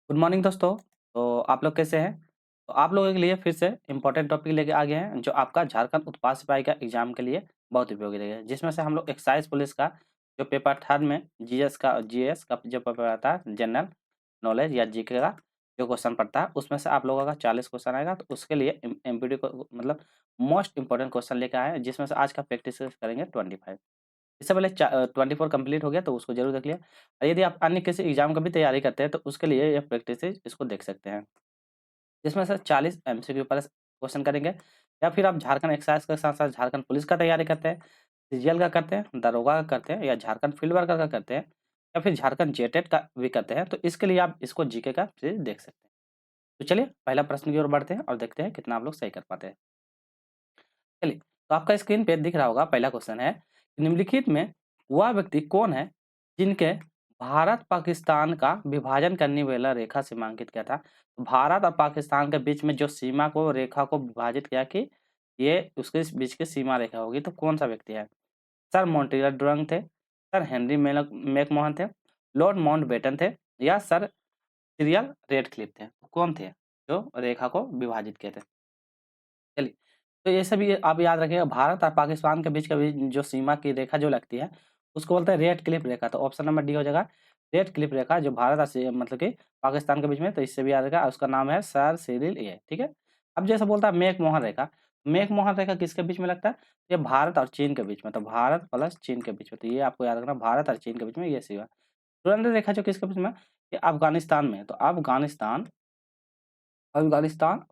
Good morning दोस्तों। तो आप लोग कैसे हैं? तो आप लोगों के लिए फिर से इम्पोर्टेंट टॉपिक लेके आ गए हैं जो आपका झारखंड उत्पाद सिपाही का एग्जाम के लिए बहुत उपयोगी रहेगा। जिसमें से हम लोग एक्साइज पुलिस का जो पेपर थर्ड में जीएस का जो पेपर आता है जनरल नॉलेज या जीके का जो क्वेश्चन पड़ता है उसमें से आप लोगों का 40 क्वेश्चन आएगा। तो उसके लिए एमपीडी को मतलब मोस्ट इंपॉर्टेंट क्वेश्चन लेके आए हैं जिसमें से आज का प्रैक्टिस करेंगे 25। इससे पहले 24 कंप्लीट हो गया तो उसको जरूर देख लिया। और यदि आप अन्य किसी एग्जाम का भी तैयारी करते हैं तो उसके लिए ये प्रैक्टिस इसको देख सकते हैं। जिसमें से 40 एमसीक्यू पर क्वेश्चन करेंगे। या फिर आप झारखंड एक्साइज के साथ साथ झारखंड पुलिस का तैयारी करते हैं, सीजीएल का करते हैं, दरोगा का करते हैं या झारखंड फील्ड वर्कर का करते हैं या फिर झारखंड जेटेट का भी करते हैं तो इसके लिए आप इसको जीके का फिर देख सकते हैं। तो चलिए पहला प्रश्न की ओर बढ़ते हैं और देखते हैं कितना आप लोग सही कर पाते हैं। चलिए, तो आपका स्क्रीन पे दिख रहा होगा पहला क्वेश्चन है, निम्नलिखित में वह व्यक्ति कौन है जिनके भारत-पाकिस्तान का विभाजन करने वाला रेखा सीमांकित किया था? भारत और पाकिस्तान के बीच में जो सीमा को रेखा को विभाजित किया कि ये उसके बीच की सीमा रेखा होगी तो कौन-सा व्यक्ति है? सर मॉन्टिला डुरंग थे, सर हेनरी मैकमोहन थे, लॉर्ड माउंटबेटन थे या सर सिरियल रेडक्लिफ थे? कौन थे जो रेखा को विभाजित किए थे? चलिए, तो ये सभी आप याद रखिएगा। भारत और पाकिस्तान के बीच का भी जो सीमा की रेखा जो लगती है, उसको बोलते हैं रेड क्लिफ रेखा। तो ऑप्शन नंबर डी हो जाएगा रेड क्लिफ रेखा जो भारत और मतलब कि पाकिस्तान के बीच में, तो इससे भी याद रखा उसका नाम है सर सिरिल ए, ठीक है? अब जैसे बोलता है मैकमोहन रेखा, मैकमोहन रेखा किसके बीच में लगता है? ये भारत और चीन के बीच में, तो भारत प्लस चीन के बीच में, तो ये आपको याद रखना भारत और चीन के बीच में ये सीमा। डुरंडर रेखा जो किसके बीच में है? ये अफ़गानिस्तान में है, तो अफ़गानिस्तान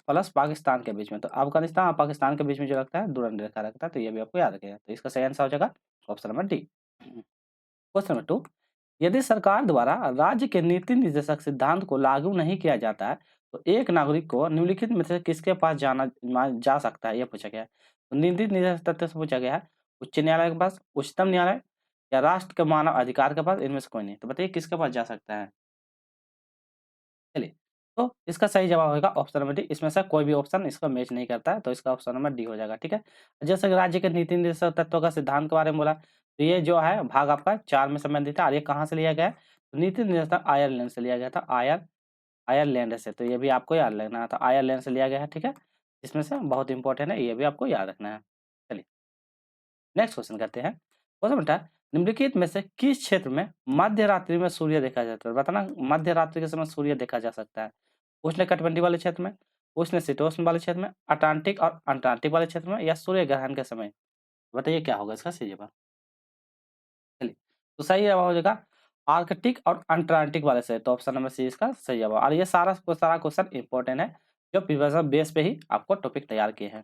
प्लस पाकिस्तान के बीच में, तो अफ़गानिस्तान और पाकिस्तान के बीच में जो लगता है डुरंड रेखा लगता है, तो ये भी आपको याद रखिएगा। तो इसका सही आंसर हो जाएगा option number D. Question number 2, यदि सरकार द्वारा राज्य के नीति निर्देशक सिद्धांत को लागू नहीं किया जाता है, तो एक नागरिक को निम्नलिखित में से किसके पास जा सकता है? ये पूछा गया है। तो नीति निर्देशक तथ्य से पूछा गया है, उच्च न्यायालय के पास, उच्चतम न्यायालय या राष्ट्र के मानव अधिकार के पास, इनमें से कोई नहीं। तो बताइए किसके पास जा सकता है? चलिए, तो इसका सही जवाब होगा ऑप्शन नंबर डी। इसमें से कोई भी ऑप्शन इसका मैच नहीं करता है, तो इसका ऑप्शन नंबर डी हो जाएगा, ठीक है? जैसे कि राज्य के नीति निर्देशक तत्वों का सिद्धांत के बारे में बोला, तो ये जो है भाग आपका 4 में संबंधित है और ये कहाँ से लिया गया है? तो नीति निर्देशक आयरलैंड से लिया गया था, आयरलैंड से, तो ये भी आपको याद रखना था, आयरलैंड से लिया गया है, ठीक है? इसमें से बहुत इंपॉर्टेंट है, ये भी आपको याद रखना है। चलिए, नेक्स्ट क्वेश्चन करते हैं। क्वेश्चन बेटा, निम्नलिखित में से किस क्षेत्र में मध्य रात्रि में सूर्य देखा जाता है? बताना मध्य रात्रि के समय सूर्य देखा जा सकता है। उष्णकटिबंधीय वाले क्षेत्र में, उष्णशीतोष्ण वाले क्षेत्र में, अटलांटिक और अंटार्कटिक वाले क्षेत्र में या सूर्य ग्रहण के समय? बताइए क्या होगा इसका सही जवाब? चलिए, तो सही जवाब हो जाएगा आर्कटिक और अंटार्कटिक वाले से, तो ऑप्शन नंबर सी इसका सही जवाब। और ये सारा क्वेश्चन इंपॉर्टेंट है जो प्रीवियस बेस पे ही आपको टॉपिक तैयार किए हैं।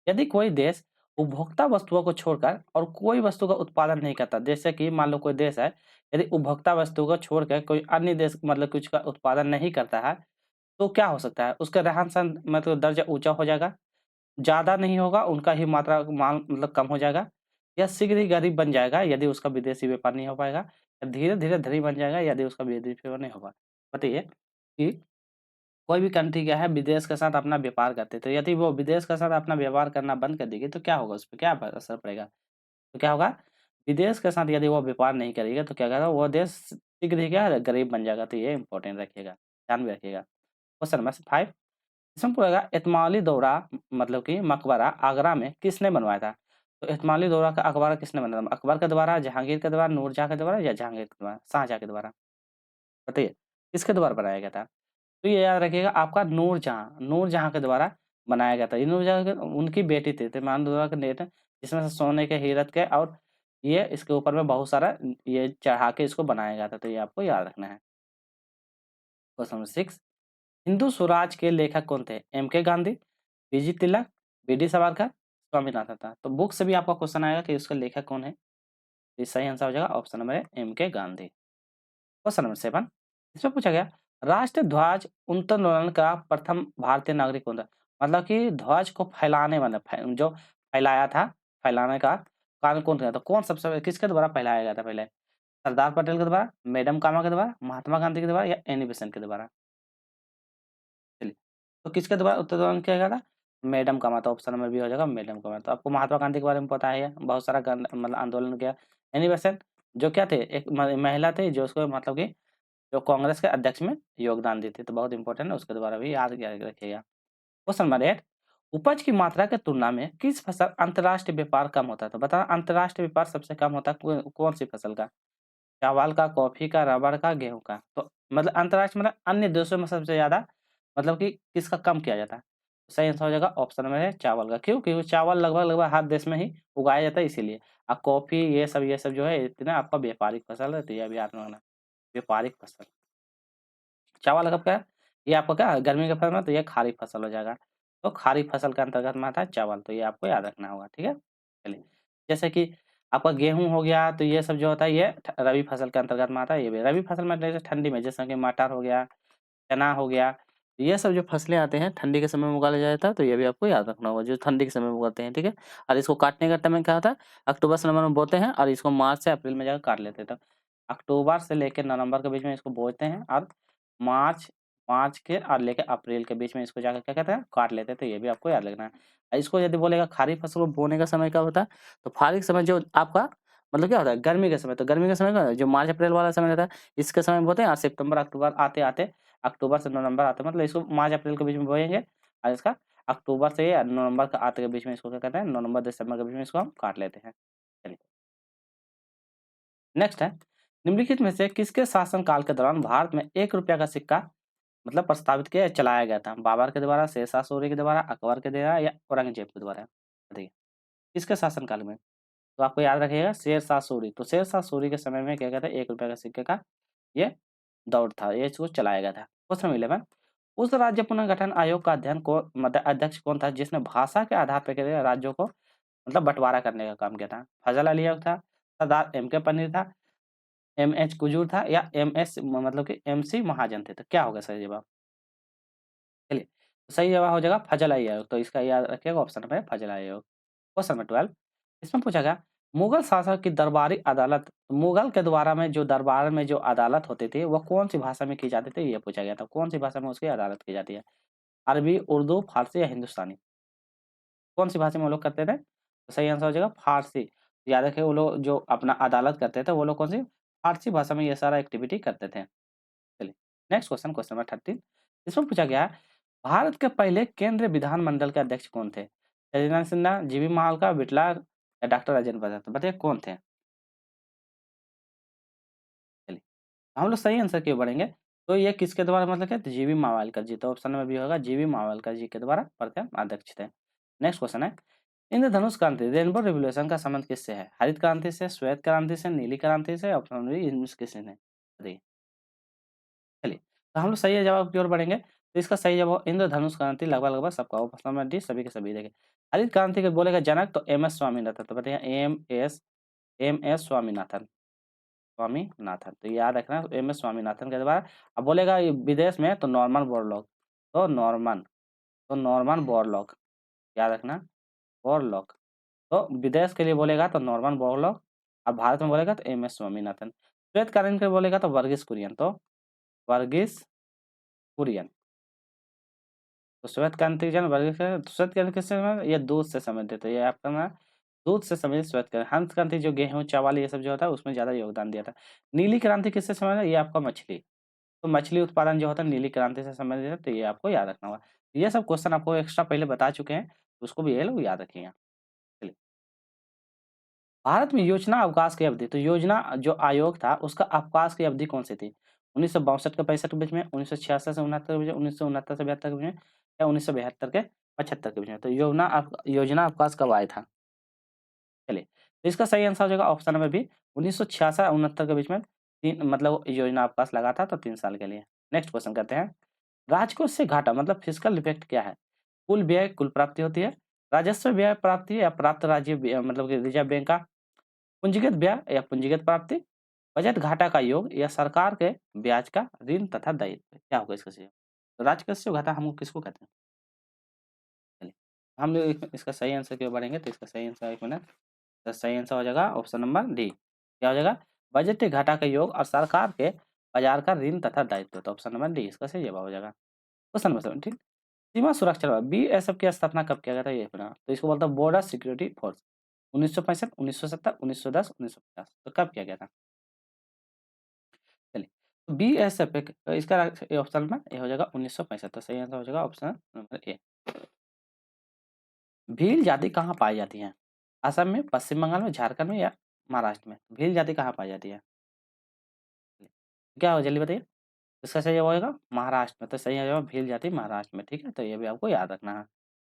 यदि कोई देश उपभोक्ता वस्तुओं को छोड़कर और कोई वस्तु का उत्पादन नहीं करता, जैसे कि मान लो कोई देश है, यदि उपभोक्ता वस्तु को छोड़कर कोई अन्य देश मतलब कुछ का उत्पादन नहीं करता है, तो क्या हो सकता है? उसका रहन-सहन मतलब दर्जा ऊँचा हो जाएगा, ज़्यादा नहीं होगा, उनका ही मात्रा माल मतलब कम हो जाएगा, या शीघ्र ही गरीब बन जाएगा यदि उसका विदेशी व्यापार नहीं हो पाएगा, या धीरे-धीरे धनी बन जाएगा यदि उसका विदेशी व्यापार नहीं होगा। बताइए कि कोई भी कंट्री क्या है विदेश के साथ अपना व्यापार करते हैं, तो यदि वो विदेश के साथ अपना व्यापार करना बंद कर देगी तो क्या होगा? उसपे क्या असर पड़ेगा? तो क्या होगा? विदेश के साथ यदि वो व्यापार नहीं करेगा तो क्या करेगा? वो देश शीघ्र ही क्या है गरीब बन जाएगा, तो ये इम्पोर्टेंट रखिएगा, ध्यान में रखिएगा। क्वेश्चन नंबर 5, इसमें पूछेगा एतमाली दौरा मतलब कि मकबरा आगरा में किसने बनवाया था? तो एतमाली दौरा का मकबरा किसने बनवाया? अकबर के द्वारा, जहांगीर के द्वारा, नूरजहाँ के द्वारा या जहांगीर के द्वारा, शाहजहाँ के द्वारा? बताइए, किसके द्वारा बनाया गया था? तो ये याद रखिएगा आपका नूरजहाँ के द्वारा बनाया गया था। ये नूरजहाँ के उनकी बेटी थी, तिरमान दौरा के नेट जिसमें से सोने के, हीरक के और ये इसके ऊपर में बहुत सारा ये चढ़ा के इसको बनाया गया था, तो ये आपको याद रखना है। क्वेश्चन नंबर 6, हिंदू स्वराज के लेखक कौन थे? एम के गांधी, बीजी तिलक, बीडी सावरकर, स्वामीनाथन था। तो बुक से भी आपका क्वेश्चन आएगा कि उसका लेखक कौन है? तो सही आंसर हो जाएगा ऑप्शन नंबर ए एम के गांधी। क्वेश्चन नंबर 7, इसमें पूछा गया राष्ट्रीय ध्वज उत्तोलन का प्रथम भारतीय नागरिक कौन था? मतलब कि ध्वज को फैलाने वाला जो फैलाया था, फैलाने का कारण कौन था? तो कौन सबसे किसके द्वारा फैलाया गया था पहले? सरदार पटेल के द्वारा, मैडम कामा के द्वारा, महात्मा गांधी के द्वारा या एनी बेसेंट के द्वारा? चलिए, तो किसके द्वारा उत्तोलन किया गया था? मैडम कामा, तो ऑप्शन नंबर बी हो जाएगा मैडम कामा। तो आपको महात्मा गांधी के बारे में पता है, बहुत सारा मतलब आंदोलन किया। एनी बेसेंट जो क्या थे? एक महिला थे जो उसको मतलब कि जो कांग्रेस के अध्यक्ष में योगदान दी थी, तो बहुत इंपॉर्टेंट है, उसके द्वारा भी याद रखिएगा। क्वेश्चन नंबर 8, उपज की मात्रा के तुलना में किस फसल अंतर्राष्ट्रीय व्यापार कम होता है? तो बताना अंतर्राष्ट्रीय व्यापार सबसे कम होता है कौन सी फसल का? चावल का, कॉफी का, रबड़ का, गेहूँ का। तो मतलब अंतर्राष्ट्रीय मतलब अन्य देशों में सबसे ज़्यादा मतलब कि किसका कम किया जाता है? तो सही आंसर हो जाएगा ऑप्शन में है चावल का। क्यों? क्योंकि चावल लगभग हर देश में ही उगाया जाता है इसीलिए। कॉफी ये सब जो है इतना आपका व्यापारिक फसल है, तो ये भी याद रखना, व्यापारिक फसल। चावल कब का है? ये आपका क्या है? गर्मी का फसल में, तो ये खरीफ फसल हो जाएगा। तो खरीफ फसल के अंतर्गत में आता है चावल, तो ये आपको याद रखना होगा, ठीक है? चलिए, जैसे कि आपका गेहूँ हो गया, तो ये सब जो होता है ये रबी फसल के अंतर्गत में आता है, ये भी रबी फसल में जैसे ठंडी में, जैसे कि मटर हो गया, चना हो गया, ये सब जो फसलें आते हैं ठंडी के समय में उगाया जाता है, तो ये भी आपको याद रखना होगा, जो ठंडी के समय में उगाते हैं, ठीक है? और इसको काटने का टाइम क्या होता है? अक्टूबर से नवंबर में बोते हैं और इसको मार्च से अप्रैल में जाकर काट लेते हैं। तो अक्टूबर से लेके नवंबर के बीच में इसको बोते हैं और मार्च मार्च के और लेके अप्रैल के बीच में इसको जाकर क्या कहते हैं? काट लेते हैं, तो ये भी आपको याद रखना है। इसको यदि बोलेगा खरीफ फसल को बोने का समय कब होता है? तो खरीफ समय जो आपका मतलब क्या होता है? गर्मी के समय, तो गर्मी के समय का जो मार्च अप्रैल वाला समय रहता है, इसके समय में बोते हैं और सितंबर अक्टूबर आते-आते अक्टूबर से नवंबर आता है, मतलब इसको मार्च अप्रैल के बीच में बोएँगे और इसका अक्टूबर से नवंबर के आते के बीच में इसको क्या कहते हैं? नवंबर दिसंबर के बीच में इसको हम काट लेते हैं। चलिए, नेक्स्ट है, निम्नलिखित में से किसके शासनकाल के दौरान भारत में ₹1 का सिक्का मतलब प्रस्तावित किया चलाया गया था? बाबर के द्वारा, शेरशाह सूरी के द्वारा, अकबर के द्वारा या औरंगजेब के द्वारा? बताइए, किसके शासनकाल में? तो आपको याद रखिएगा शेरशाह सूरी, तो शेरशाह सूरी के समय में क्या कहते हैं ₹1 के सिक्के का ये दौर था, ये इसको चलाया गया था। क्वेश्चन नंबर 11, उस राज्य पुनर्गठन आयोग का अध्ययन कौन मतलब अध्यक्ष कौन था जिसने भाषा के आधार पर क्या किया राज्यों को मतलब बँटवारा करने का काम किया था? फजल अली ऐब था, सरदार एम.के. पन्नी था, एम.एच. कुजूर था या एम.एस. मतलब कि एम.सी. महाजन थे? तो क्या होगा सही जवाब? चलिए, तो सही जवाब हो जाएगा फजल अली ऐब, तो इसका याद रखिएगा ऑप्शन में फजल अली ऐब। क्वेश्चन नंबर 12, इसमें पूछा गया मुगल शासक की दरबारी अदालत मुगल के द्वारा में जो दरबार में जो अदालत होती थी वह कौन-सी भाषा में की जाती थी? ये पूछा गया था। कौन-सी भाषा में उसकी अदालत की जाती है? अरबी, उर्दू, फारसी या हिंदुस्तानी? कौन-सी भाषा में वो लोग करते थे? तो सही आंसर हो जाएगा फारसी। याद रखिए वो लोग जो अपना अदालत करते थे वो लोग कौन-सी? फारसी भाषा में ये सारा एक्टिविटी करते थे। चलिए, नेक्स्ट क्वेश्चन, क्वेश्चन नंबर 13, इसमें पूछा गया है भारत के पहले केंद्रीय विधानमंडल के अध्यक्ष कौन थे? सत्येंद्र सिन्हा, जीवी मालका, बिरला या डॉक्टर राजेंद्र प्रसाद? तो बताइए कौन थे? चलिए, हम लोग सही आंसर क्यों बढ़ेंगे? तो ये किसके द्वारा मतलब क्या? तो जीवी मावलकर जी, तो ऑप्शन में भी होगा जीवी मावलकर जी के द्वारा प्रथम अध्यक्ष थे। नेक्स्ट क्वेश्चन है, इंद्रधनुष क्रांति रेनबो रिवॉल्यूशन का संबंध किससे है? हरित क्रांति से, श्वेत क्रांति से, नीली क्रांति से, ऑप्शन बी इनमें से किसी ने? बताइए। चलिए, तो हम लोग सही जवाब की ओर बढ़ेंगे। तो इसका सही जवाब इंद्रधनुष क्रांति लगभग सबका होगा। ऑप्शन नंबर डी सभी के सही देंगे। हरित क्रांति के बोलेगा जनक तो एम एस स्वामीनाथन, तो बताइए एम एस स्वामीनाथन। स्वामीनाथन, तो याद रखना एम एस स्वामीनाथन के द्वारा। अब बोलेगा ये विदेश में तो नॉर्मन बोरलॉग, तो नॉर्मन बोरलॉग याद रखना, बोरलॉग। तो विदेश के लिए बोलेगा तो नॉर्मन बोरलॉग, अब भारत में बोलेगा तो एम एस स्वामीनाथन। श्वेत क्रांति के लिए बोलेगा तो वर्गीस कुरियन, तो वर्गीस कुरियन। तो श्वेत क्रांति जन वर्गीस श्वेत क्रांति किससे संबंधित है? ये दूध से संबंधित है, ये आपका ना दूध से संबंधित श्वेत क्रांति। हंस क्रांति जो गेहूँ, चावल ये सब जो होता है उसमें ज़्यादा योगदान दिया था। नीली क्रांति किससे संबंधित है? ये आपका मछली। तो मछली उत्पादन जो होता है नीली क्रांति से संबंधित है, तो ये आपको याद रखना होगा। ये सब क्वेश्चन आपको एक्स्ट्रा पहले बता चुके हैं, तो उसको भी ये लोग याद रखिएगा। चलिए, भारत में योजना अवकाश की अवधि, तो योजना जो आयोग था उसका अवकाश की अवधि कौन सी थी? 1962 के 65 के बीच में, 1966 से 69 के बीच में, 1969 से 72 के बीच में या 1972 के 75 के बीच में? तो योजना अवकाश कब आया था? चलिए, तो इसका सही आंसर हो जाएगा ऑप्शन नंबर बी 1966-69 के बीच में मतलब योजना अवकाश लगा था, तो 3 साल के लिए। नेक्स्ट क्वेश्चन करते हैं, राजकोष से घाटा मतलब फिस्कल इफेक्ट क्या है? कुल व्यय कुल प्राप्ति होती है, राजस्व व्यय प्राप्ति या प्राप्त राज्य मतलब कि रिजर्व बैंक का, पूंजीगत व्यय या पूंजीगत प्राप्ति, बजट घाटा का योग या सरकार के ब्याज का ऋण तथा दायित्व? क्या होगा इसका सही? तो राजकोष से घाटा हम किसको कहते हैं? चलिए, हम लोग इसका सही आंसर क्यों बढ़ेंगे, तो इसका सही आंसर 1 मिनट, तो सही आंसर हो जाएगा ऑप्शन नंबर डी। क्या हो जाएगा? बजटीय घाटा का योग और सरकार के बाजार का ऋण तथा दायित्व, तो ऑप्शन नंबर डी इसका सही जवाब हो जाएगा। क्वेश्चन नंबर 17, सीमा सुरक्षा बल बीएसएफ की स्थापना कब किया गया था? ये अपना तो इसको बोलता है बॉर्डर सिक्योरिटी फोर्स। 1965, 1970, 1910, 1950, तो कब किया गया था? चलिए, बीएसएफ इसका ऑप्शन में ये हो जाएगा 1965। तो सही आंसर हो जाएगा ऑप्शन नंबर ए। भील जाति कहाँ पाई जाती है? असम में, पश्चिम बंगाल में, झारखंड में या महाराष्ट्र में? भील जाति कहाँ पाई जाती है? क्या हो जल्दी बताइए। इसका सही होगा महाराष्ट्र में। तो सही हो जाएगा भील जाति महाराष्ट्र में। ठीक है, तो ये भी आपको याद रखना है।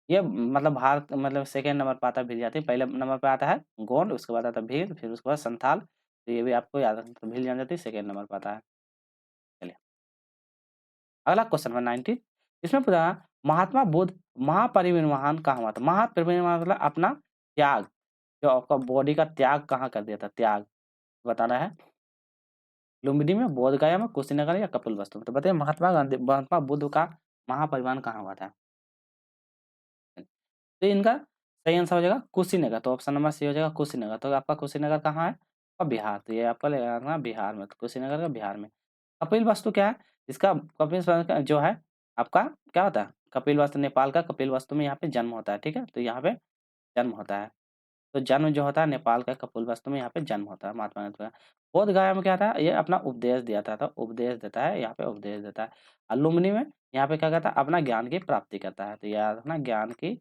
ये मतलब भारत मतलब सेकंड नंबर पे आता है भील जाति, पहले नंबर पे आता है गोंड, उसके बाद आता है भील, फिर उसके बाद संथाल। तो ये भी आपको याद रखना। तो भील जनजाति सेकंड नंबर पे आता है। चलिए अगला क्वेश्चन नंबर 19। इसमें पूछा महात्मा बुद्ध महापरिनिर्वाण कहाँ हुआ था? महापरिनिर्वाण मतलब अपना त्याग, जो आपका बॉडी का त्याग कहाँ कर दिया था, त्याग बताना है। लुम्बिनी में, बोधगया में, कुशीनगर या कपिलवस्तु में? तो बताइए महात्मा बुद्ध का महापरिनिर्वाण कहाँ हुआ था? तो इनका सही आंसर हो जाएगा कुशीनगर। तो ऑप्शन नंबर सी हो जाएगा कुशीनगर। तो आपका कुशीनगर कहाँ है? आपका बिहार। तो ये आपका लगेगा बिहार में। तो कुशीनगर का बिहार में। कपिलवस्तु क्या है? इसका कपिलवस्तु का जो है आपका क्या होता है? कपिलवस्तु नेपाल का कपिलवस्तु में यहाँ पे जन्म होता है। ठीक है, तो यहाँ पे जन्म होता है। तो जन्म जो होता है नेपाल का कपिलवस्तु में यहाँ पे जन्म होता है महात्मा गांधी का। बोध गया में क्या था? ये अपना उपदेश दिया था। तो उपदेश देता है, यहाँ पे उपदेश देता है। और लुम्बिनी में यहाँ पे क्या कहता है? अपना ज्ञान की प्राप्ति करता है। तो याद रखना ज्ञान की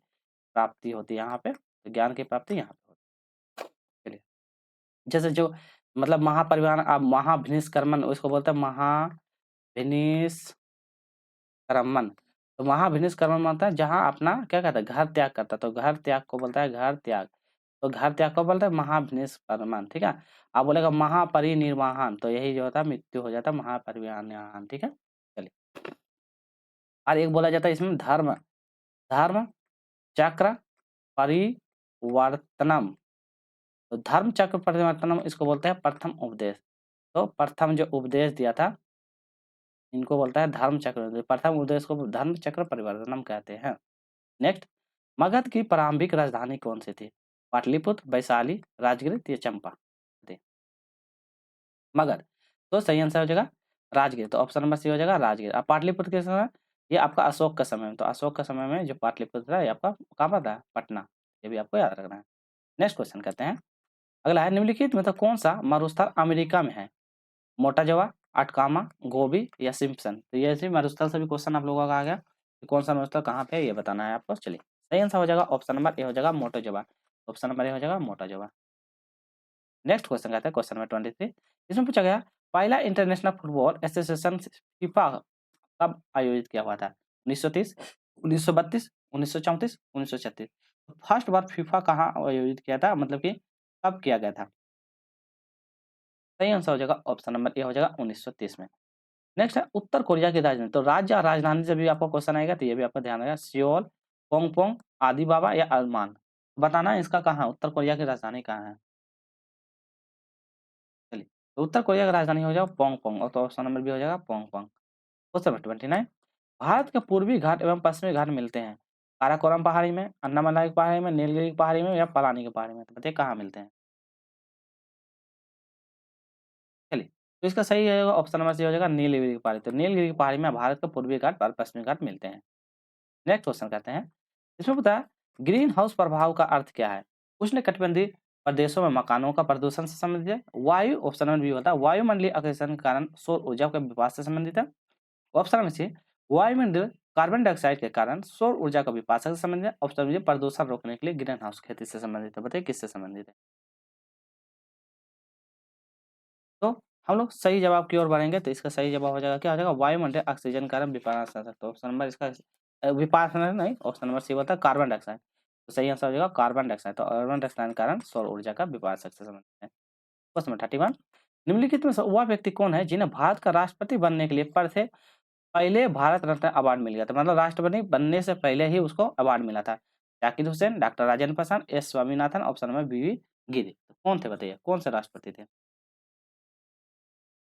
प्राप्ति होती है यहाँ पे। तो ज्ञान की प्राप्ति यहाँ पे होती है। चलिए जैसे जो मतलब महापरिनिर्वाण आप महाभिनिष्क्रमण उसको बोलते हैं महाभिनिष्क्रमण। तो महाभिनिष्क्रमण होता है जहाँ अपना क्या कहता है? घर त्याग करता है। तो घर त्याग को बोलता है घर त्याग। तो घर त्याग को बोलते हैं महाभिनिष्क्रमण। ठीक है, आप बोलेगा महापरिनिर्वाण तो यही जो होता है मृत्यु हो जाता है महापरिनिर्वाण। ठीक है, चलिए और एक बोला जाता है इसमें धर्म धर्म चक्र परिवर्तनम। तो धर्म चक्र परिवर्तनम इसको बोलते हैं प्रथम उपदेश। तो प्रथम जो उपदेश दिया था इनको बोलता है धर्म चक्र। प्रथम उपदेश को धर्म चक्र परिवर्तनम कहते हैं। नेक्स्ट, मगध की प्रारंभिक राजधानी कौन सी थी? पाटलिपुत्र, वैशाली, राजगीर या चंपा? मगध। तो सही आंसर हो जाएगा राजगीर। तो ऑप्शन नंबर सी हो जाएगा राजगीर। अब पाटलिपुत्र के समय ये आपका अशोक का समय में। तो अशोक का समय में जो पाटलिपुत्र था ये आपका कहाँ पर था? पटना। ये भी आपको याद रखना है। नेक्स्ट क्वेश्चन करते हैं। अगला है निम्नलिखित में तो कौन सा मरुस्थल अमेरिका में है? मोटा जवा, अटकामा, गोबी या सिम्पसन? तो ये ऐसे मरुस्थल से भी क्वेश्चन आप लोगों का आ गया कि कौन सा मरुस्थल कहाँ पे है ये बताना है आपको। चलिए सही आंसर हो जाएगा ऑप्शन नंबर ए हो जाएगा मोटा जवा। ऑप्शन नंबर ए हो जाएगा मोटा जवा। नेक्स्ट क्वेश्चन कहते हैं क्वेश्चन नंबर 23। इसमें पूछा गया पहला इंटरनेशनल फुटबॉल एसोसिएशन फीफा कब आयोजित किया हुआ था? 1930, 1932, 1934, 1936? फर्स्ट बार फीफा कहाँ आयोजित किया था, मतलब कि कब किया गया था? सही आंसर हो जाएगा ऑप्शन नंबर ए हो जाएगा 1930 में। नेक्स्ट है उत्तर कोरिया की राजधानी। तो राज्य और राजधानी से भी आपको क्वेश्चन आएगा तो ये भी आपको ध्यान रखना। सियोल, पोंगपोंग, आदि बाबा या अरमान? बताना है इसका कहाँ उत्तर कोरिया की राजधानी कहाँ है? चलिए तो उत्तर कोरिया की राजधानी हो जाएगा पोंगपोंग। और तो ऑप्शन नंबर बी हो जाएगा पोंगपोंग। Question number 29। भारत के पूर्वी घाट एवं पश्चिमी घाट मिलते हैं काराकोरम पहाड़ी में, अन्नामलाई की पहाड़ी में, नीलगिरी की पहाड़ी में या पलानी की पहाड़ी में? तो बताइए कहाँ मिलते हैं? चलिए तो इसका सही है ऑप्शन नंबर सी हो जाएगा नीलगिरी की पहाड़ी। तो नीलगिरी की पहाड़ी में भारत के पूर्वी घाट और पश्चिमी घाट मिलते हैं। नेक्स्ट क्वेश्चन कहते हैं। इसमें पता है ग्रीन हाउस प्रभाव का अर्थ क्या है? उष्णकटिबंधीय प्रदेशों में मकानों का प्रदूषण से संबंधित है। वायु ऑप्शन नंबर बी होता है वायुमंडलीय आकर्षण के कारण सौर ऊर्जा के विकास से संबंधित है। ऑप्शन नंबर सी वायुमंडल कार्बन डाइऑक्साइड के कारण सौर ऊर्जा का विपासक से संबंधित है। ऑप्शन नंबर डी प्रदूषण रोकने के लिए ग्रीन हाउस खेती से संबंधित है। बताइए किससे संबंधित है? तो हम लोग सही जवाब की ओर बढ़ेंगे। तो इसका सही जवाब हो जाएगा क्या हो जाएगा? वायुमंडल ऑक्सीजन के कारण विपासक। तो ऑप्शन नंबर इसका विपासना नहीं, ऑप्शन नंबर सी होता है कार्बन डाइऑक्साइड। तो सही आंसर हो जाएगा कार्बन डाइऑक्साइड। तो कार्बन डाइऑक्साइड के कारण सौर ऊर्जा का विपासक से संबंधित है। Question number 31। निम्नलिखित में से वह व्यक्ति कौन है जिन्हें भारत का राष्ट्रपति बनने के लिए पहले भारत रत्न अवार्ड मिल गया था? मतलब राष्ट्रपति बनने से पहले ही उसको अवार्ड मिला था। Zakir Hussain, doctor Rajendra Prasad, S Swaminathan, option number B Giri. तो कौन थे बताइए, कौन से राष्ट्रपति थे?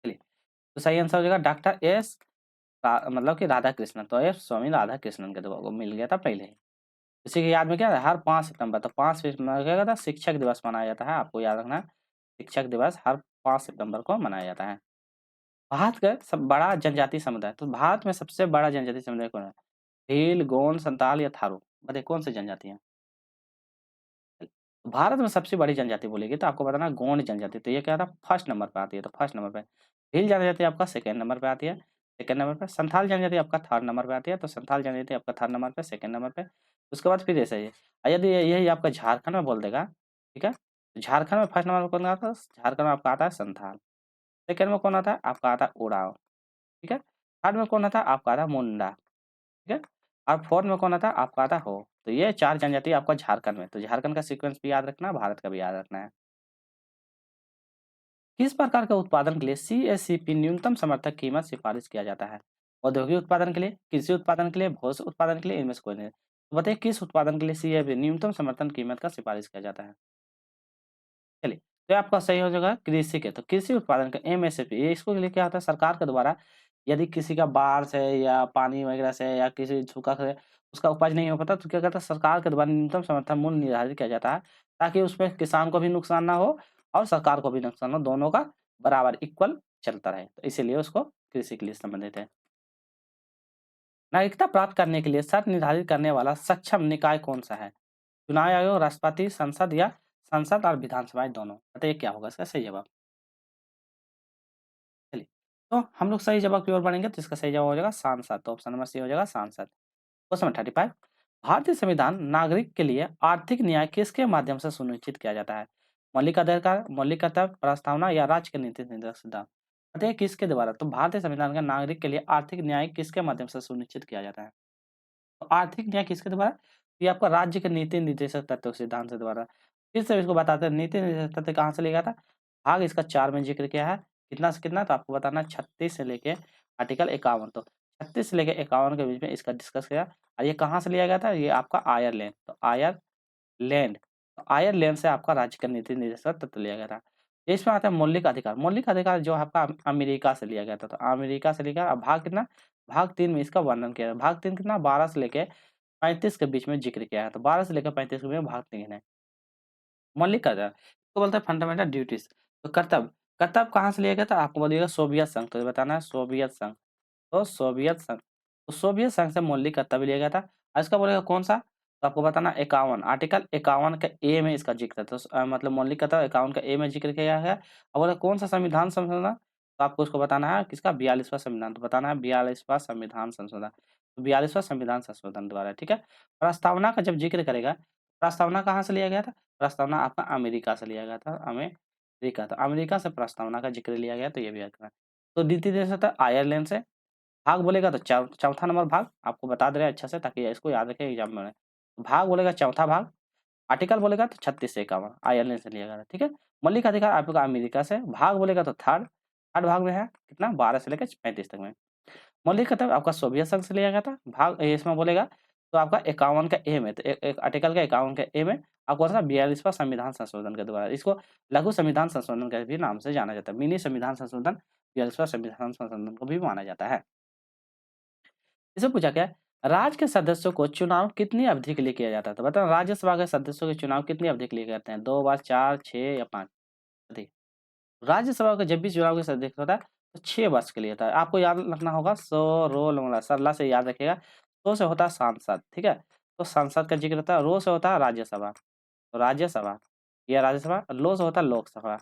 चलिए तो सही आंसर हो जाएगा डॉक्टर एस मतलब कि राधा कृष्णन। तो एस स्वामी राधा कृष्णन के को मिल गया था पहले ही। इसी के याद में क्या है हर 5 सितंबर, तो 5 सितंबर क्या था शिक्षक दिवस मनाया जाता है। आपको याद रखना है शिक्षक दिवस हर 5 सितंबर को मनाया जाता है। भारत का सब बड़ा जनजातीय समुदाय। तो भारत में सबसे बड़ा जनजातीय समुदाय कौन है? भील, गोंड, संताल या थारू? बताइए कौन सी जनजाति है? भारत में सबसे बड़ी जनजाति बोलेगी तो आपको बताना गोंड जनजाति। तो ये क्या था फर्स्ट नंबर पे आती है। तो फर्स्ट नंबर पे भील जनजाति आपका सेकंड नंबर पे आती है, सेकंड नंबर पे। संथाल जनजाति आपका थर्ड नंबर पे आती है, तो संथाल जनजाति आपका थर्ड नंबर पे, सेकंड नंबर पे। उसके बाद फिर ऐसे ही यदि यही आपका झारखंड में बोल देगा, ठीक है? तो झारखंड में फर्स्ट नंबर पे कौन आता है? झारखंड में आपका आता है संथाल। सेकंड में कौन आता है? आपका आता है उरांव, ठीक है? थर्ड में कौन आता है? आपका आता है मुंडा, ठीक है? और फोर्थ में कौन आता है? आपका आता है हो। तो ये 4 जनजाति आपका झारखंड में। तो झारखंड का सीक्वेंस भी याद रखना है, भारत का भी याद रखना है। किस प्रकार के उत्पादन के लिए सीएससीपी न्यूनतम समर्थक कीमत सिफारिश किया जाता है? औद्योगिक उत्पादन के लिए, कृषि उत्पादन के लिए, भोज्य उत्पादन के लिए, इनमें से कोई नहीं। तो बताइए किस उत्पादन के लिए सीएसपी न्यूनतम समर्थन कीमत का सिफारिश किया जाता है? चलिए, तो आपका सही हो जाएगा कृषि के। तो कृषि उत्पादन का एमएसपी ये इसको लिए क्या होता है? सरकार के द्वारा यदि किसी का बाढ़ से या पानी वगैरह से या किसी सूखा से उसका उपज नहीं हो पाता तो क्या कहता है? सरकार के द्वारा न्यूनतम समर्थन मूल्य निर्धारित किया जाता है ताकि उसमें किसान को भी नुकसान ना हो और सरकार को भी नुकसान हो, दोनों का बराबर इक्वल चलता रहे। तो इसीलिए उसको कृषि के लिए संबंधित है। नागरिकता प्राप्त करने के लिए शर्त निर्धारित करने वाला सक्षम निकाय कौन-सा है? चुनाव आयोग, राष्ट्रपति, संसद या संसद और विधानसभाएँ दोनों? बताइए क्या होगा इसका सही जवाब? चलिए, तो हम लोग सही जवाब की ओर बढ़ेंगे तो इसका सही जवाब हो जाएगा सांसद। तो ऑप्शन नंबर सी हो जाएगा सांसद। क्वेश्चन नंबर 35 भारतीय संविधान नागरिक के लिए आर्थिक न्याय किसके माध्यम से सुनिश्चित किया जाता है? मौलिक अधिकार, मौलिक कर्तव्य, प्रस्तावना या राज्य के नीति निर्देशक सिद्धांत? बताइए किसके द्वारा? तो भारतीय संविधान का नागरिक के लिए आर्थिक न्याय किसके माध्यम से सुनिश्चित किया जाता है? तो आर्थिक न्याय किसके द्वारा? ये आपका राज्य के नीति निर्देशक तत्व सिद्धांत से द्वारा। फिर से इसको बताते हैं नीति निर्देशक तत्व कहाँ से लिया गया था? भाग इसका 4 में ज़िक्र किया है। कितना से कितना? तो आपको बताना है 36 से लेके आर्टिकल 51 तो 36 से लेके 51 के बीच में इसका डिस्कस किया और ये कहाँ से लिया गया था? ये आपका आयरलैंड। तो आयरलैंड तो आयरलैंड से आपका राज्य का नीति निर्देशक तत्व लिया गया था। इसमें आता है मौलिक अधिकार। मौलिक अधिकार जो आपका अमेरिका से लिया गया था। तो अमेरिका से लिया अब भाग कितना? भाग 3 में इसका वर्णन किया है। भाग 3 कितना? 12 से लेके 35 के बीच में ज़िक्र किया है। तो 12 से लेकर 35 के बीच में भाग 3 है। मौलिक अधिकार इसको बोलते हैं फंडामेंटल ड्यूटीज़। तो कर्तव्य, कर्तव्य कहाँ से लिया गया था? आपको बोलिएगा सोवियत संघ। तो ये बताना है सोवियत संघ। तो सोवियत संघ, तो सोवियत संघ से मौलिक कर्तव्य लिया गया था। इसका बोलेगा कौन-सा? तो आपको बताना 51 आर्टिकल 51 के ए में इसका ज़िक्र है। तो मतलब मौलिक कर्तव्य 51 का ए में ज़िक्र किया गया है। और बोला कौन-सा संविधान संशोधन? तो आपको उसको बताना है किसका 42वां संविधान। तो बताना है 42वां संविधान संशोधन। तो 42वां संविधान संशोधन द्वारा, ठीक है? प्रस्तावना का जब ज़िक्र करेगा, प्रस्तावना कहाँ से लिया गया था? प्रस्तावना आपका अमेरिका से लिया गया था। अमेरिका, तो अमेरिका से प्रस्तावना का ज़िक्र लिया गया तो ये भी याद रखना है। तो नीति देश होता है आयरलैंड से। भाग बोलेगा तो चौथा नंबर भाग आपको बता दे रहे हैं अच्छे से ताकि इसको याद रखें एग्जाम में। भाग बोलेगा चौथा भाग, आर्टिकल बोलेगा तो 36 से 51 आयरलैंड से लिया गया था, ठीक है? मौलिक अधिकार आपका अमेरिका से, भाग बोलेगा तो थर्ड, थर्ड भाग में है कितना 12 से लेकर 35 तक में। मौलिक कर्तव्य आपका सोवियत संघ से लिया गया था, भाग इसमें बोलेगा तो आपका 51 का ए में, तो एक आर्टिकल का 51 का ए में आपको ना 42वां संविधान संशोधन के द्वारा, इसको लघु संविधान संशोधन के भी नाम से जाना जाता है। मिनी संविधान संशोधन, 42वां संविधान संशोधन को भी माना जाता है। इसमें पूछा क्या है? राज्य के सदस्यों को चुनाव कितनी अवधि के लिए किया जाता है? तो बताओ राज्यसभा के सदस्यों के चुनाव कितनी अवधि के लिए करते हैं? 2 बार, 4, 6 या 5? बताइए। राज्यसभा का जब भी चुनाव के सदस्य होता है तो 6 वर्ष के लिए होता है। आपको याद रखना होगा सौ, रोल, मोला सरला से याद रखिएगा। सौ से होता है सांसद, ठीक है? तो संसद का जिक्र होता है, रो से होता है राज्यसभा। तो राज्यसभा, ये राज्यसभा, लो से होता है लोकसभा।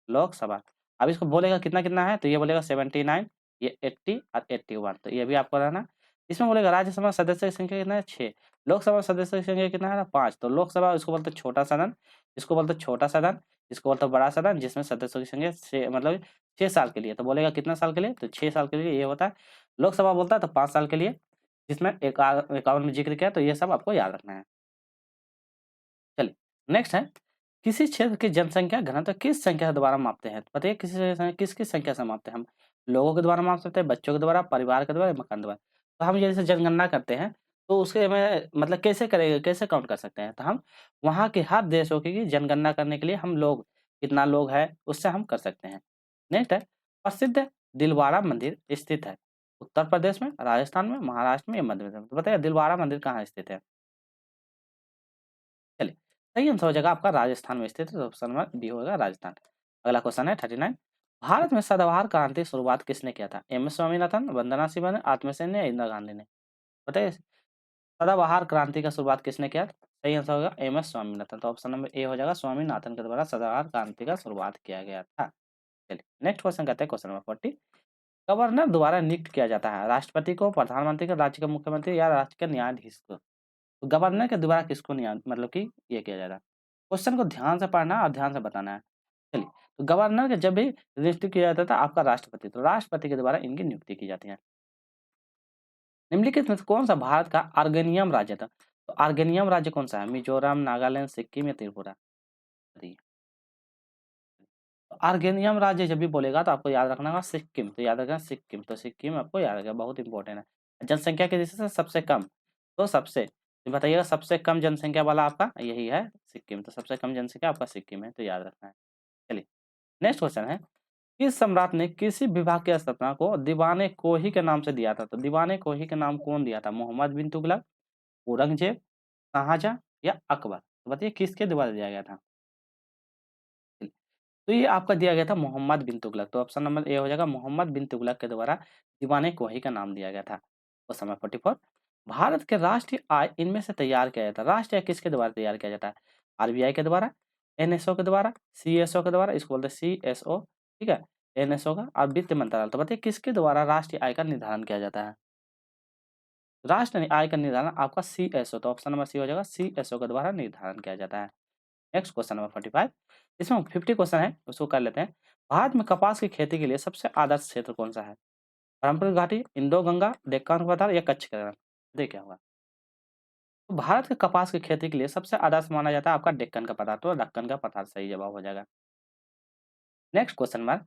लोकसभा। अब इसको बोलेगा कितना-कितना है? तो ये बोलेगा 79 ये 80 और 81 तो ये भी आपको रहना। इसमें बोलेगा राज्यसभा सदस्य की संख्या कितना है? 6 लोकसभा सदस्य की संख्या कितना है ना? 5 तो लोकसभा इसको बोलते हैं छोटा सदन, इसको बोलते हैं छोटा सदन, इसको बोलते हैं बड़ा सदन जिसमें सदस्यों की संख्या 6 मतलब 6 साल के लिए। तो बोलेगा कितना साल के लिए? तो 6 साल के लिए ये होता है। लोकसभा बोलता है तो 5 साल के लिए, जिसमें 51 में ज़िक्र किया तो ये सब आपको याद रखना है। चलिए, नेक्स्ट है किसी क्षेत्र की जनसंख्या घनत्व किस संख्या द्वारा मापते हैं? बताइए किस-किस संख्या से मापते हैं हम? लोगों के द्वारा माप सकते हैं, बच्चों के द्वारा, परिवार के द्वारा, मकान द्वारा। तो हम जैसे जनगणना करते हैं, तो उसके में मतलब कैसे करेंगे, कैसे काउंट कर सकते हैं? तो हम वहाँ के हर देशों की जनगणना करने के लिए हम लोग कितना लोग हैं, उससे हम कर सकते हैं। नेक्स्ट है प्रसिद्ध दिलवारा मंदिर स्थित है, उत्तर प्रदेश में, राजस्थान में, महाराष्ट्र में या मध्य प्रदेश में? तो बताइए दिलवारा मंदिर कहाँ स्थित है? चलिए, सही आंसर हो जाएगा आपका राजस्थान में स्थित है, तो ऑप्शन नंबर बी होगा राजस्थान। अगला क्वेश्चन है 39 भारत में सदाबहार क्रांति की शुरुआत किसने किया था? एम एस स्वामीनाथन, वंदना शिवन, आत्मसेन या इंदिरा गांधी ने? बताइए सदाबहार क्रांति का शुरुआत किसने किया? सही आंसर होगा एम एस स्वामीनाथन। तो ऑप्शन नंबर ए हो जाएगा स्वामीनाथन के द्वारा सदाबहार क्रांति का शुरुआत किया गया था। चलिए नेक्स्ट क्वेश्चन कहते हैं क्वेश्चन नंबर 40 गवर्नर द्वारा नियुक्त किया जाता है राष्ट्रपति को, प्रधानमंत्री को, राज्य का मुख्यमंत्री या राज्य के न्यायाधीश को। तो गवर्नर के द्वारा किसको मतलब कि ये किया जाता है। क्वेश्चन को ध्यान से पढ़ना और ध्यान से बताना है। चलिए, तो गवर्नर के जब भी नियुक्त किया जाता था आपका राष्ट्रपति, तो राष्ट्रपति के द्वारा इनकी नियुक्ति की जाती है। निम्नलिखित में से कौन सा भारत का आर्गेनियम राज्य था? तो आर्गेनियम राज्य कौन सा है? मिजोरम, नागालैंड, सिक्किम या त्रिपुरा? बताइए। तो आर्गेनियम राज्य जब भी बोलेगा तो आपको याद रखना होगा सिक्किम, तो याद रखना सिक्किम, तो सिक्किम आपको याद रखना बहुत इंपॉर्टेंट है। जनसंख्या के दृष्टि से सबसे कम, तो सबसे तो बताइएगा सबसे कम जनसंख्या वाला आपका यही है सिक्किम, तो सबसे कम जनसंख्या आपका सिक्किम है, तो याद रखना है। चलिए नेक्स्ट क्वेश्चन है किस सम्राट ने किसी विभाग की स्थापना को दीवाने कोही के नाम से दिया था? तो दीवाने कोही के नाम कौन दिया था? मोहम्मद बिन तुगलक, औरंगजेब, शाहजहां या अकबर? तो बताइए किसके द्वारा दिया गया था? तो ये आपका दिया गया था मोहम्मद बिन तुगलक, तो ऑप्शन नंबर ए हो जाएगा मोहम्मद बिन तुगलक के द्वारा दीवाने कोही का नाम दिया गया था। क्वेश्चन नंबर 44 भारत के राष्ट्रीय आय इनमें से तैयार किया जाता है, राष्ट्रीय आय किसके द्वारा तैयार किया जाता है? आरबीआई के द्वारा, एनएसओ के द्वारा, सीएसओ के द्वारा, इसको बोलते हैं सीएसओ, ठीक है, एनएसओ का और वित्त मंत्रालय। तो बताइए किसके द्वारा राष्ट्रीय आय का निर्धारण किया जाता है? राष्ट्रीय आय का निर्धारण आपका सीएसओ, तो ऑप्शन नंबर सी हो जाएगा सीएसओ के द्वारा निर्धारण किया जाता है। नेक्स्ट क्वेश्चन नंबर 45 इसमें 50 क्वेश्चन है उसको कर लेते हैं। भारत में कपास की खेती के लिए सबसे आदर्श क्षेत्र कौन सा है? पारंपरिक घाटी, इंडो गंगा, डेक्कन पठार या कच्छ का रण? देखिए क्या होगा। तो भारत के कपास की खेती के लिए सबसे आदर्श माना जाता है आपका डेक्कन का पठार, तो डेक्कन का पठार सही जवाब हो जाएगा। नेक्स्ट क्वेश्चन नंबर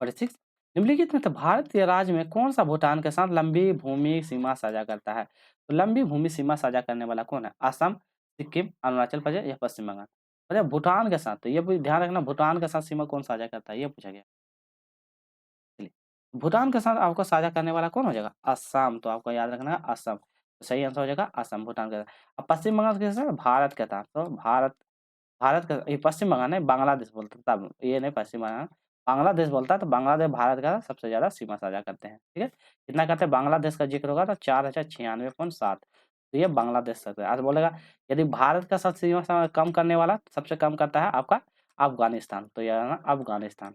46 निम्नलिखित में से भारतीय राज्य में कौन सा भूटान के साथ लंबी भूमि सीमा साझा करता है? तो लंबी भूमि सीमा साझा करने वाला कौन है? असम, सिक्किम, अरुणाचल प्रदेश या पश्चिम बंगाल? अच्छा भूटान के साथ, तो ये भी ध्यान रखना भूटान के साथ सीमा कौन साझा करता है ये पूछा गया। चलिए, भूटान के साथ आपको साझा करने वाला कौन हो जाएगा? असम, तो आपको याद रखना है असम, तो सही आंसर हो जाएगा असम भूटान के साथ। अब पश्चिम बंगाल के साथ भारत के साथ, तो भारत भारत का ये पश्चिम बंगाल नहीं बांग्लादेश बोलता है तब, ये नहीं पश्चिम बंगाल, बांग्लादेश बोलता है, तो बांग्लादेश भारत का सबसे ज़्यादा सीमा साझा करते हैं, ठीक है? कितना करते हैं बांग्लादेश का ज़िक्र होगा तो 4096.7 तो ये बांग्लादेश से आज बोलेगा यदि भारत का साथ सीमा कम करने वाला सबसे कम करता है आपका अफ़गानिस्तान, तो ये है ना अफ़गानिस्तान।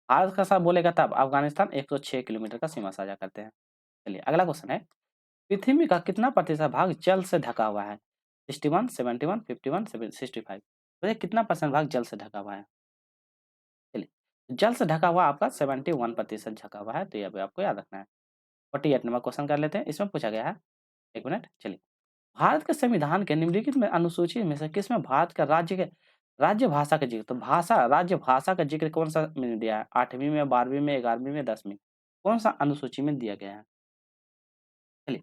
भारत का साथ बोलेगा तब अफ़गानिस्तान 106 किलोमीटर का सीमा साझा करते हैं। चलिए अगला क्वेश्चन है पृथ्वी का कितना प्रतिशत भाग जल से ढका हुआ है? 61, 71, 51, 65 तो कितना परसेंट भाग जल से ढका हुआ है? चलिए, जल से ढका हुआ आपका 71% ढका हुआ है, तो ये भी आपको याद रखना है। 48 नंबर क्वेश्चन कर लेते हैं, इसमें पूछा गया है 1 मिनट चलिए। भारत के संविधान के निम्नलिखित में अनुसूची में से किसमें भारत का राज्य भाषा का ज़िक्र तो राज्य भाषा का ज़िक्र कौन-सा में दिया है? 8वीं में, 12वीं में, 11वीं में, 10वीं कौन-सा अनुसूची में दिया गया है? चलिए,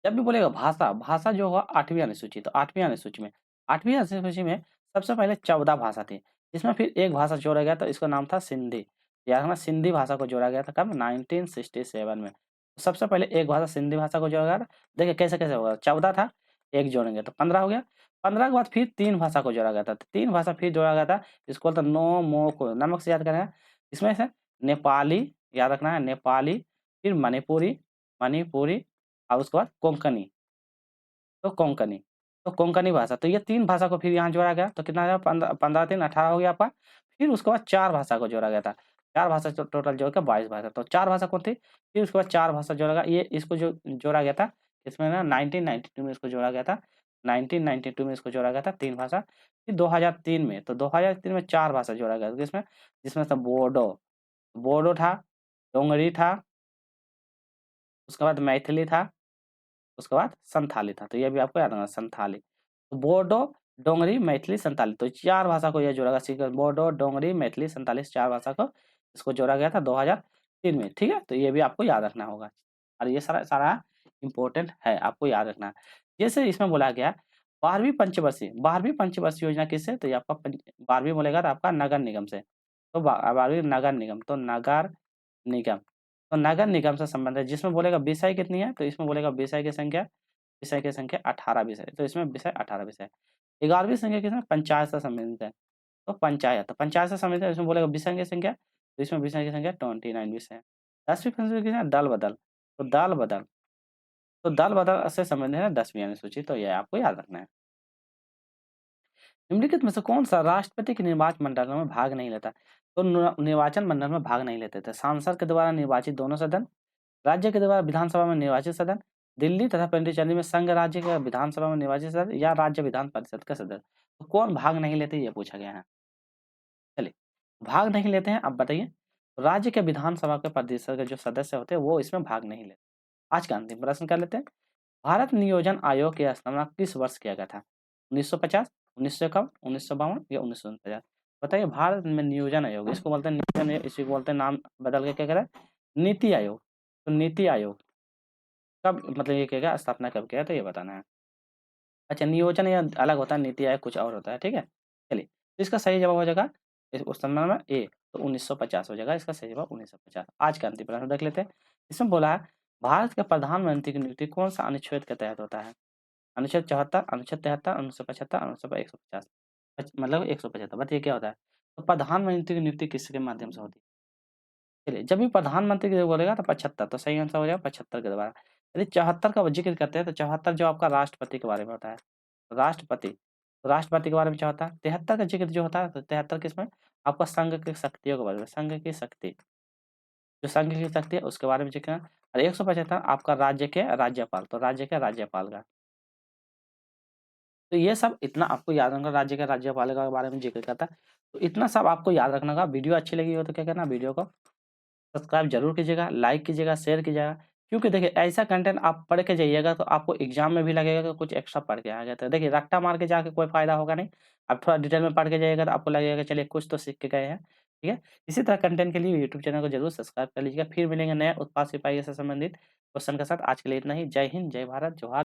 जब भी बोलेगा भाषा, भाषा जो होगा 8वीं अनुसूची, तो 8वीं अनुसूची में 8वीं अनुसूची में सबसे पहले 14 भाषा थी, इसमें फिर एक भाषा जोड़ा गया तो इसका नाम था सिंधी। याद रखना सिंधी भाषा को जोड़ा गया था कब? 1967 में। तो सबसे पहले एक भाषा सिंधी भाषा को जोड़ा गया था। देखिए कैसे-कैसे होगा 14 था, 1 जोड़ेंगे तो 15 हो गया। 15 के बाद फिर 3 भाषा को जोड़ा गया था, तो 3 भाषा फिर जोड़ा गया था, इसको बोलते हैं नो, मो, को नमक से याद करेंगे। इसमें से नेपाली याद रखना है नेपाली, फिर मणिपुरी मणिपुरी और उसके बाद कोंकणी, तो कोंकणी, तो कोंकणी भाषा, तो ये 3 भाषा को फिर यहाँ जोड़ा गया, तो कितना आया 15 3 18 हो गया आपका। फिर उसके बाद 4 भाषा को जोड़ा गया था, 4 भाषा टोटल जोड़ के 22 भाषा, तो 4 भाषा कौन थी? फिर उसके बाद 4 भाषा जोड़ा गया, ये इसको जो जोड़ा गया था, इसमें ना 1992 में इसको जोड़ा गया था, 1992 में इसको जोड़ा गया था 3 भाषा। फिर 2003 में, तो 2003 में 4 भाषा जोड़ा गया, किसमें? जिसमें से बोडो, बोडो था, डोंगरी था, उसके बाद मैथिली था, उसके बाद संथाली था, तो ये भी आपको याद रखना संथाली। तो बोडो, डोंगरी, मैथिली, संथाली तो 4 भाषा को ये जोड़ा गया सीक्वेंस बोडो, डोंगरी, मैथिली, संथाली 4 भाषा को इसको जोड़ा गया था 2003 में, ठीक है? तो ये भी आपको याद रखना होगा और ये सारा सारा इम्पोर्टेंट है, आपको याद रखना है। जैसे इसमें बोला गया 12वीं पंचवर्षीय योजना किससे? तो ये आपका 12वीं बोलेगा तो आपका नगर निगम से, तो 12वीं नगर निगम, तो नगर निगम। तो नगर निगम से संबंधित जिसमें बोलेगा विषय कितनी है? तो इसमें बोलेगा विषय की संख्या 18 विषय, तो इसमें विषय 18 विषय। 11वीं संख्या किसमें? पंचायत से संबंधित है, तो पंचायत से संबंधित है, इसमें बोलेगा विषय की संख्या, तो इसमें विषय की संख्या 29 विषय है। 10वीं पंचमी किसमें है? दल-बदल, तो दल-बदल, तो दल-बदल से संबंधित है 10वीं अनुसूची, तो ये आपको याद रखना है। निम्नलिखित में से कौन-सा राष्ट्रपति के निर्वाचन मंडलों में भाग नहीं लेता? तो निर्वाचन मंडल में भाग नहीं लेते थे। सांसद के द्वारा निर्वाचित दोनों सदन, राज्य के द्वारा विधानसभा में निर्वाचित सदन, दिल्ली तथा पांडिचेरी में संघ राज्य के विधानसभा में निर्वाचित सदस्य या राज्य विधान परिषद का सदस्य। तो कौन भाग नहीं लेते ये पूछा गया है। चलिए, भाग नहीं लेते हैं, अब बताइए। राज्य के विधानसभा के परिषद के जो सदस्य होते हैं वो इसमें भाग नहीं लेते। आज का अंतिम प्रश्न कर लेते हैं। भारत नियोजन आयोग की स्थापना किस वर्ष किया गया था? 1950, 1951, 1952 या 1949? बताइए, भारत में नियोजन आयोग, इसको बोलते हैं नियोजन, इसी को बोलते हैं, नाम बदल के क्या कह रहा है? नीति आयोग। तो नीति आयोग कब, मतलब ये क्या क्या स्थापना कब किया है, तो ये बताना है। अच्छा, नियोजन ये अलग होता है, नीति आयोग कुछ और होता है, ठीक है? चलिए, तो इसका सही जवाब हो जाएगा इस क्वेश्चन नंबर ए, तो 1950 हो जाएगा इसका सही जवाब 1950। आज का अंतिम प्रश्न देख लेते हैं। इसमें बोला है, भारत के प्रधानमंत्री की नियुक्ति कौन-सा अनुच्छेद के तहत होता है? अनुच्छेद 74, अनुच्छेद 73, अनुच्छेद 75, अनुच्छेद 150, मतलब 175। बताइए क्या होता है? तो प्रधानमंत्री की नियुक्ति किसके माध्यम से होती है? चलिए, जब भी प्रधानमंत्री के बोलेगा तो 75, तो सही आंसर हो जाएगा 75 के द्वारा। यदि 74 का ज़िक्र करते हैं तो 74 जो आपका राष्ट्रपति के बारे में होता है। राष्ट्रपति, तो राष्ट्रपति के बारे में क्या होता है? 73 का ज़िक्र जो होता है, तो 73 किसमें? आपका संघ की शक्तियों के बारे में, संघ की शक्ति, जो संघ की शक्ति है उसके बारे में ज़िक्र है। और 175 आपका राज्य के राज्यपाल, तो राज्य के राज्यपाल का। तो ये सब इतना आपको याद रखना, राज्य के राज्यपाल के बारे में ज़िक्र करता है। तो इतना सब आपको याद रखना होगा। वीडियो अच्छी लगी हो तो क्या करना, वीडियो को सब्सक्राइब ज़रूर कीजिएगा, लाइक कीजिएगा, शेयर कीजिएगा। क्योंकि देखिए, ऐसा कंटेंट आप पढ़ के जाइएगा तो आपको एग्ज़ाम में भी लगेगा कि कुछ एक्स्ट्रा पढ़ के आ गए। तो देखिए, रट्टा मार के जाके कोई फ़ायदा होगा नहीं। आप थोड़ा डिटेल में पढ़ के जाइएगा तो आपको लगेगा कि चलिए कुछ तो सीख के गए हैं, ठीक है? इसी तरह कंटेंट के लिए यूट्यूब चैनल को ज़रूर सब्सक्राइब कर लीजिएगा। फिर मिलेंगे नए उत्पाद सिपाही से संबंधित क्वेश्चन के साथ। आज के लिए इतना ही। जय हिंद, जय भारत, जोहार।